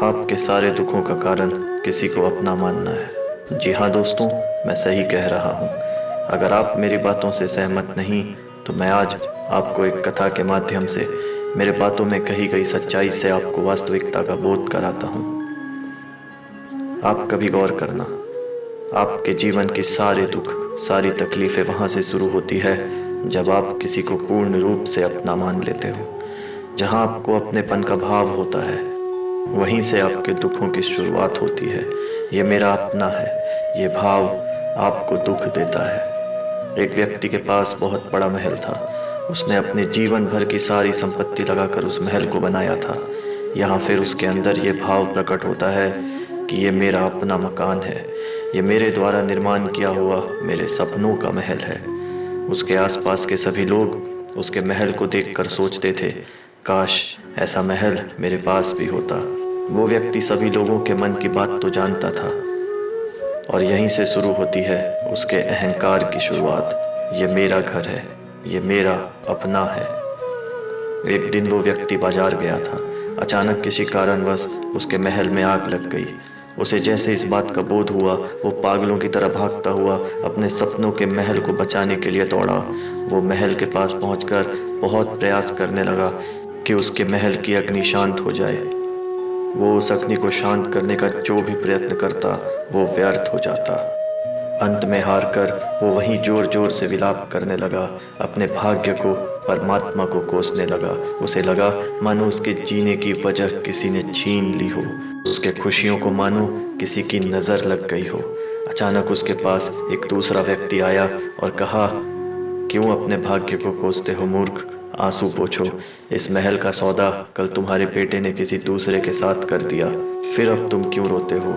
आपके सारे दुखों का कारण किसी को अपना मानना है। जी हाँ दोस्तों, मैं सही कह रहा हूँ। अगर आप मेरी बातों से सहमत नहीं तो मैं आज आपको एक कथा के माध्यम से मेरे बातों में कही गई सच्चाई से आपको वास्तविकता का बोध कराता हूँ। आप कभी गौर करना, आपके जीवन की सारे दुख, सारी तकलीफें वहाँ से शुरू होती है जब आप किसी को पूर्ण रूप से अपना मान लेते हो। जहाँ आपको अपनेपन का भाव होता है, वहीं से आपके दुखों की शुरुआत होती है। ये मेरा अपना है, ये भाव आपको दुख देता है। एक व्यक्ति के पास बहुत बड़ा महल था। उसने अपने जीवन भर की सारी संपत्ति लगाकर उस महल को बनाया था। यहाँ फिर उसके अंदर ये भाव प्रकट होता है कि ये मेरा अपना मकान है, ये मेरे द्वारा निर्माण किया हुआ मेरे सपनों का महल है। उसके आसपास के सभी लोग उसके महल को देखकर सोचते थे, काश ऐसा महल मेरे पास भी होता। वो व्यक्ति सभी लोगों के मन की बात तो जानता था, और यहीं से शुरू होती है उसके अहंकार की शुरुआत। ये मेरा घर है, ये मेरा अपना है। एक दिन वो व्यक्ति बाजार गया था। अचानक किसी कारणवश उसके महल में आग लग गई। उसे जैसे इस बात का बोध हुआ, वो पागलों की तरह भागता हुआ अपने सपनों के महल को बचाने के लिए दौड़ा। वो महल के पास पहुंचकर बहुत प्रयास करने लगा कि उसके महल की अग्नि शांत हो जाए। वो उस अग्नि को शांत करने का जो भी प्रयत्न करता, वो व्यर्थ हो जाता। अंत में हार कर वो वहीं जोर जोर से विलाप करने लगा, अपने भाग्य को, परमात्मा को कोसने लगा। उसे लगा मानो उसके जीने की वजह किसी ने छीन ली हो, उसके खुशियों को मानो किसी की नजर लग गई हो। अचानक उसके पास एक दूसरा व्यक्ति आया और कहा, क्यों अपने भाग्य को कोसते हो मूर्ख, आंसू पोंछो। इस महल का सौदा कल तुम्हारे बेटे ने किसी दूसरे के साथ कर दिया, फिर अब तुम क्यों रोते हो।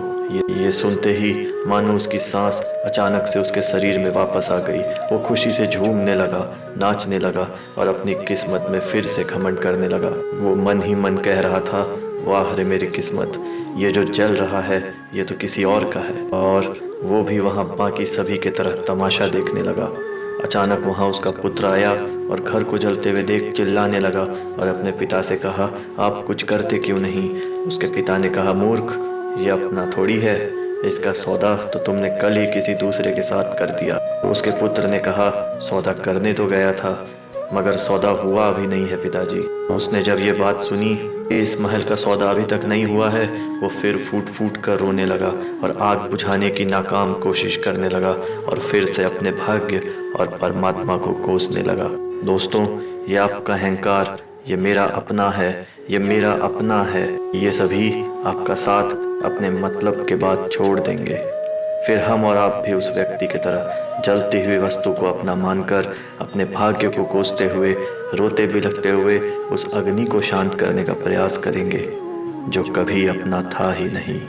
ये सुनते ही मानो उसकी सांस अचानक से उसके शरीर में वापस आ गई। वो खुशी से झूमने लगा, नाचने लगा और अपनी किस्मत में फिर से घमंड करने लगा। वो मन ही मन कह रहा था, वाह रे मेरी किस्मत, ये जो जल रहा है ये तो किसी और का है। और वो भी वहाँ बाकी सभी की तरह तमाशा देखने लगा। अचानक वहाँ उसका पुत्र आया और घर को जलते हुए देख चिल्लाने लगा और अपने पिता से कहा, आप कुछ करते क्यों नहीं। उसके पिता ने कहा, मूर्ख, ये अपना थोड़ी है, इसका सौदा तो तुमने कल ही किसी दूसरे के साथ कर दिया। उसके पुत्र ने कहा, सौदा करने तो गया था, मगर सौदा हुआ भी नहीं है पिताजी। उसने जब ये बात सुनी कि इस महल का सौदा अभी तक नहीं हुआ है, वो फिर फूट फूट कर रोने लगा और आग बुझाने की नाकाम कोशिश करने लगा और फिर से अपने भाग्य और परमात्मा को कोसने लगा। दोस्तों, ये आपका अहंकार, ये मेरा अपना है, ये मेरा अपना है, ये सभी आपका साथ अपने मतलब के बाद छोड़ देंगे। फिर हम और आप भी उस व्यक्ति की तरह जलती हुई वस्तु को अपना मानकर अपने भाग्य को कोसते हुए, रोते बिलखते हुए उस अग्नि को शांत करने का प्रयास करेंगे जो कभी अपना था ही नहीं।